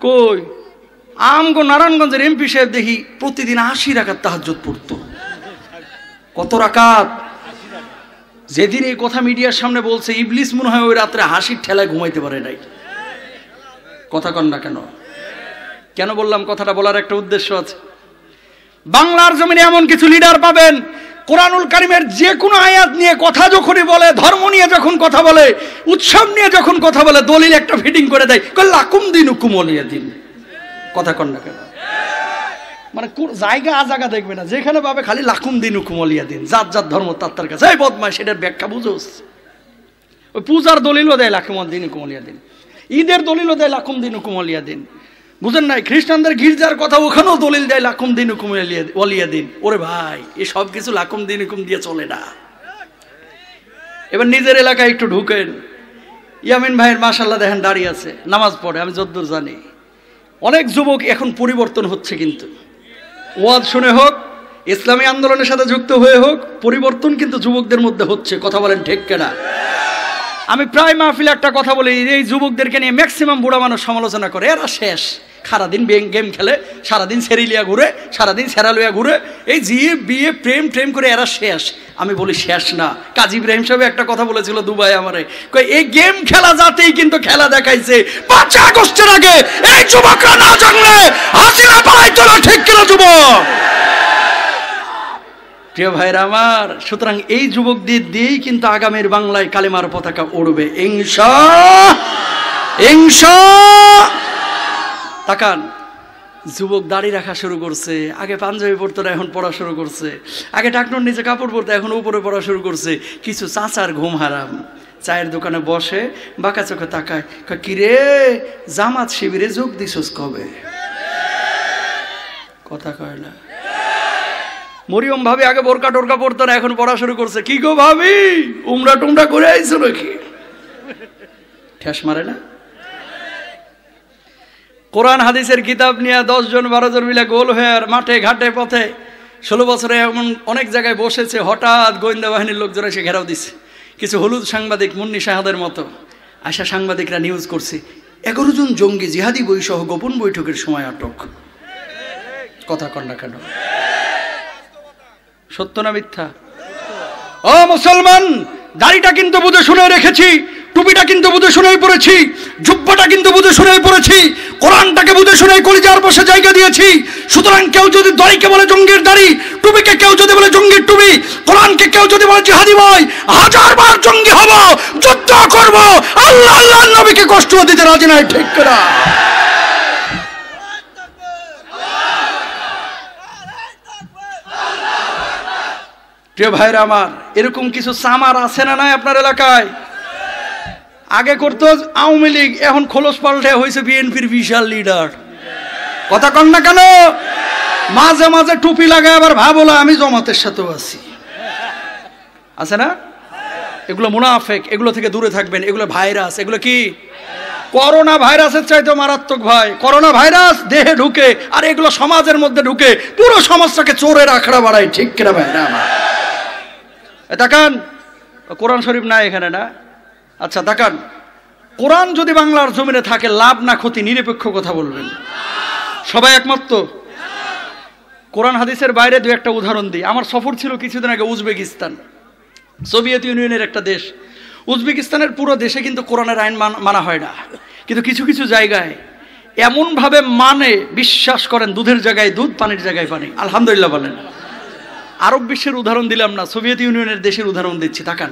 কই আমগো নারায়ণগঞ্জের এমপি সাহেব দেখি প্রতিদিন 80 রাকাত তাহাজ্জুদ পড়তো। কত রাকাত? যেদিন এই কথা মিডিয়ার সামনে বলছে ইবলিস মনে হয় ওই রাত্রে হাসির ঠেলায় ঘুমাইতে পারে নাই। কথা কন না কেন? কেন বললাম কথাটা? বলার একটা উদ্দেশ্য আছে। বাংলার জমিনে এমন কিছু লিডার পাবেন, কোরআনুল কারীমের যে কোনো আয়াত নিয়ে কথা যখনই বলে, ধর্ম নিয়ে যখন কথা বলে, উৎসব নিয়ে যখন কথা বলে, দলিল একটা ফিটিং করে দেয়, লাকুম দিনুকুম ওয়ালিয়া দিন। কথা কন না কেন? মানে জায়গা আজাগা দেখবে না, যেখানে পাবে খালি লাকুম দিনুকুম ওয়ালিয়া দিন, যার যার ধর্ম তার কাছে। এই বদমাশ, সেটার ব্যাখ্যা বুঝোস? ওই পূজার দলিলও দেয় লাকুম দিনুকুম ওয়ালিয়া দিন, ঈদের দলিলও দেয় লাকুম দিনুকুম ওয়ালিয়া দিন। বুঝেন নাই? খ্রিস্টানদের গির্জার কথা ওখানেও দলিল দেয় লাকুম দিনুকুম ওয়ালিয়া দিন। ওরে ভাই, এই সব কিছু লাকুম দিনুকুম দিয়ে চলে না। এবার নিজের এলাকায় একটু ঢুকেন। ইয়ামিন ভাইয়ের মাশাআল্লাহ দেখেন দাঁড়িয়ে আছে, নামাজ পড়ে, আমি যতদূর জানি। অনেক যুবক এখন পরিবর্তন হচ্ছে, কিন্তু ওয়াজ শুনে হোক, ইসলামী আন্দোলনের সাথে যুক্ত হয়ে হোক, পরিবর্তন কিন্তু যুবকদের মধ্যে হচ্ছে। কথা বলেন ঠিক কিনা? আমি প্রায় মাহফিলে একটা কথা বলি, এই যুবকদেরকে নিয়ে ম্যাক্সিমাম বুড়া মানুষ সমালোচনা করে, এরা শেষ, সারাদিন গেম খেলে, সারাদিন সেরিলিয়া ঘুরে, সারাদিন সেরালুয়া ঘুরে, এই জিয়ে বিয়ে প্রেম ট্রেম করে এরা শেষ। আমি বলি শেষ না। কাজী ইব্রাহিম সাহেব একটা কথা বলেছিল দুবাই আমারে, এই গেম খেলা জাতেই কিন্তু খেলা দেখাইছে 5 আগস্টের আগে। এই যুবকরা না জানলে হাসিনা পালাইতো না, ঠিক কিনা যুবক? প্রিয় ভাইরা আমার, সুতরাং এই যুবকদের দিয়েই কিন্তু আগামীর বাংলায় কালেমার পতাকা উড়বে ইনশাআল্লাহ। তাকান, যুবক দাড়ি রাখা শুরু করছে, আগে পাঞ্জাবি পরতো না, এখন পড়া শুরু করছে। আগে টাকনোর নিচে কাপড় পরতো, এখন উপরে পড়া শুরু করছে। কিছু চাচার ঘুম হারাম, চায়ের দোকানে বসে বাঁকা চোখে তাকায়, কিরে জামাত শিবিরে যোগ দিছস কবে? কথা কয় না। মরিয়ম ভাবি আগে বোরকা টোরকা পড়তো না, এখন পড়া শুরু করছে। কি গো ভাবি, উমরা টুমরা করে আইছো নাকি? ঠেস মারে না? কোরআন হাদিসের কিতাব নিয়ে 10 জন 12 জন মিলে গোল হয়ে মাঠে ঘাটে পথে 16 বছরে এমন অনেক জায়গায় বসেছে। হঠাৎ গোয়েন্দা বাহিনীর লোকজন এসে ঘেরাও দিছে। কিছু হলুদ সাংবাদিক মুন্নি শাহাদের মতো আশা সাংবাদিকরা নিউজ করছে 11 জন জঙ্গি জিহাদি বৈসহ গোপন বৈঠকের সময় আটক। কথা কন না কেন? সত্য না মিথ্যা? ও মুসলমান, দাড়িটা কিন্তু বুঝে শুনে রেখেছি, টুপিটা কিন্তু বুঝে শুনেই পড়েছি, জুব্বাটা কিন্তু বুঝে শুনেই পড়েছি, কোরআনটাকে বুঝে শুনেই কলিজার বসে জায়গা দিয়েছি। সুতরাং কেউ যদি দাড়িকে বলে জঙ্গির দাড়ি, টুপিকে কেউ যদি বলে জঙ্গির টুপি, কোরআনকে কেউ যদি বলে জিহাদি বয়, 1000 বার জঙ্গি হব, যুদ্ধ করব, আল্লাহ আল্লাহর নবীকে কষ্ট দিতে রাজি নাই, ঠিক কিনা? প্রিয় ভাইরা আমার, এরকম কিছু সামার আছে না নাই আপনার এলাকায়? আগে করতো আওয়ামী লীগ, এখন খোলস পাল্টে হয়েছে বিএনপির বিশাল লিডার। কথা কন না কেন? মাঝে মাঝে টুপি লাগায় আবার ভাবলা আমি জমাতের সাথেও আছি, আছে না? এগুলো মুনাফেক, এগুলো থেকে দূরে থাকবেন। এগুলো ভাইরাস। এগুলো কি? করোনা ভাইরাসের চাইতে মারাত্মক ভাই। করোনা ভাইরাস দেহে ঢুকে আর এগুলো সমাজের মধ্যে ঢুকে পুরো সমাজটাকে চোরের আখড়া বাড়ায়, ঠিক কিনা ভাইরা আমার? তাকান, কোরআন শরীফ নাই এখানে না? আচ্ছা তাকান, কোরআন যদি বাংলার জমিনে থাকে, লাভ না ক্ষতি, নিরপেক্ষ কথা বলবেন। সবাই একমত তো? কোরআন হাদিসের বাইরে দু একটা উদাহরণ দিই। আমার সফর ছিল কিছুদিন আগে উজবেকিস্তান, সোভিয়েত ইউনিয়নের একটা দেশ। উজবেকিস্তানের পুরো দেশে কিন্তু কোরআনের আইন মানা হয় না, কিন্তু কিছু কিছু জায়গায় এমনভাবে মানে, বিশ্বাস করেন, দুধের জায়গায় দুধ, পানির জায়গায় পানি। আলহামদুলিল্লাহ বলেন। আরব বিশ্বের উদাহরণ দিলাম না, সোভিয়েত ইউনিয়নের দেশের উদাহরণ দিচ্ছি। তাকান,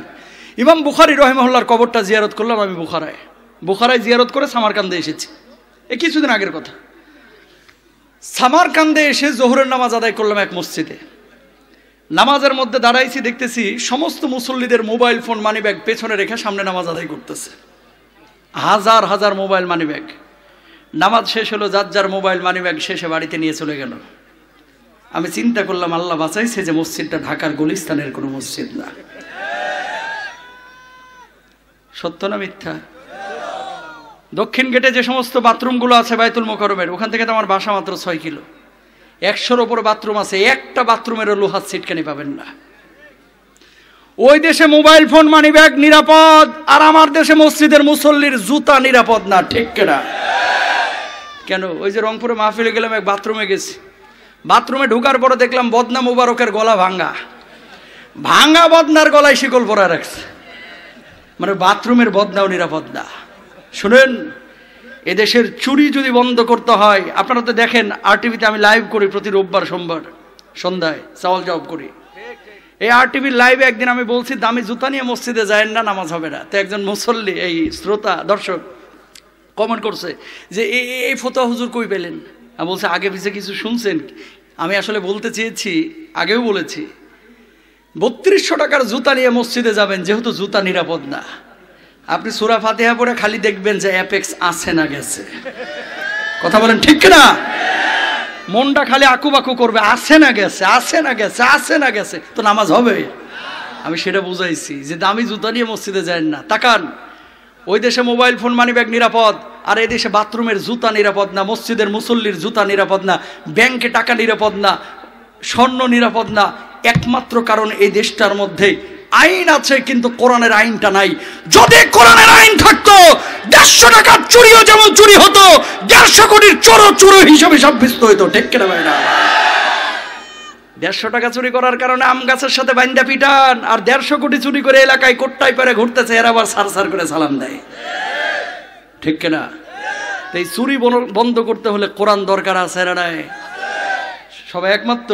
ইমাম বুখারী রাহিমাহুল্লাহর কবরটা জিয়ারত করলাম আমি বুখারায় জিয়ারত করে সামারকান্দে এসেছি। এই কিছুদিন আগের কথা। সামারকান্দে এসে জোহরের নামাজ আদায় করলাম এক মসজিদে। নামাজের মধ্যে দাঁড়াইছি, দেখতেছি সমস্ত মুসল্লিদের মোবাইল ফোন মানি ব্যাগ পেছনে রেখে সামনে নামাজ আদায় করতেছে। হাজার হাজার মোবাইল মানি ব্যাগ। নামাজ শেষ হলো, যার যার মোবাইল মানি ব্যাগ শেষে বাড়িতে নিয়ে চলে গেল। আমি চিন্তা করলাম, আল্লাহ বাঁচাইছে যে মসজিদটা ঢাকার গুলিস্তানের কোনো মসজিদ না। সত্য না মিথ্যা? দক্ষিণ গেটে যে সমস্ত বাথরুমগুলো আছে বাইতুল মোকাররমের, ওখান থেকে তো আমার বাসা মাত্র 6 কিলো। 100-র উপরে বাথরুম আছে, একটা বাথরুমেরও লোহার সিটকানি পাবেন না। ওই দেশে মোবাইল ফোন মানি ব্যাগ নিরাপদ, আর আমার দেশে মসজিদের মুসল্লির জুতা নিরাপদ না, ঠিক কিনা? কেন? ওই যে রংপুরে মাহফিলে গেলাম, এক বাথরুমে গেছি, বাথরুমে ঢোকার পরে দেখলাম বদনা মুবারকের গলা ভাঙ্গা, ভাঙ্গা বদনার গলায় শিকল পরা রাখছে। মানে বাথরুমের বদনাও নিরাপদ না। শুনেন, এদেশের চুরি যদি বন্ধ করতে হয়, আপনারা তো দেখেন আরটিভিতে আমি লাইভ করি প্রতি রোববার সোমবার সন্ধ্যায়, চাওয়াল জব করি। এই আরটিভির লাইভে একদিন আমি বলছি দামি জুতা নিয়ে মসজিদে যায় না, নামাজ হবে না। তো একজন মুসল্লি, এই শ্রোতা দর্শক কমেন্ট করছে যে এই ফতোয়া হুজুর কই পেলেন? আমি বলছি আগে পিছে কিছু শুনছেন? আমি আসলে বলতে চেয়েছি, আগেও বলেছি, 3200 টাকার জুতা নিয়ে মসজিদে যাবেন, যেহেতু জুতা নিরাপদ না। আপনি সূরা ফাতিহা পড়ে খালি দেখবেন যে অ্যাপেক্স আছে না গেছে। কথা বলেন ঠিক না? মনটা খালি আকুবাকু করবে, আছে না গেছে, আছে না গেছে, আছে না গেছে, তো নামাজ হবে? আমি সেটা বুঝাইছি যে দামি জুতা নিয়ে মসজিদে যায় না। তাকান, ওই দেশে মোবাইল ফোন মানি ব্যাগ নিরাপদ, আর এই দেশে বাথরুমের জুতা নিরাপদ না, মসজিদের মুসল্লির জুতা নিরাপদ না, ব্যাংকে টাকা নিরাপদ না, স্বর্ণ নিরাপদ না। একমাত্র কারণ এই দেশটার মধ্যে আইন আছে কিন্তু কোরআনের আইনটা নাই। যদি কোরআনের আইন থাকতো 150 টাকার চুরিও যেমন চুরি হতো, 150 কোটির চোরও চোর হিসেবে সাব্যস্ত হইতো। ঠিক কিনা ভাই? না, 150 টাকা চুরি করার কারণে আম গাছের সাথে বাইন্দা পিটান, আর 150 কোটি চুরি করে এলাকায় কোট্টায় পেরে ঘুরতেছে, এর আবার সার সার করে সালাম দেয়। ঠিক কিনা? এই চুরি বন্ধ করতে হলে কোরআন দরকার আছে না? সবাই একমাত্র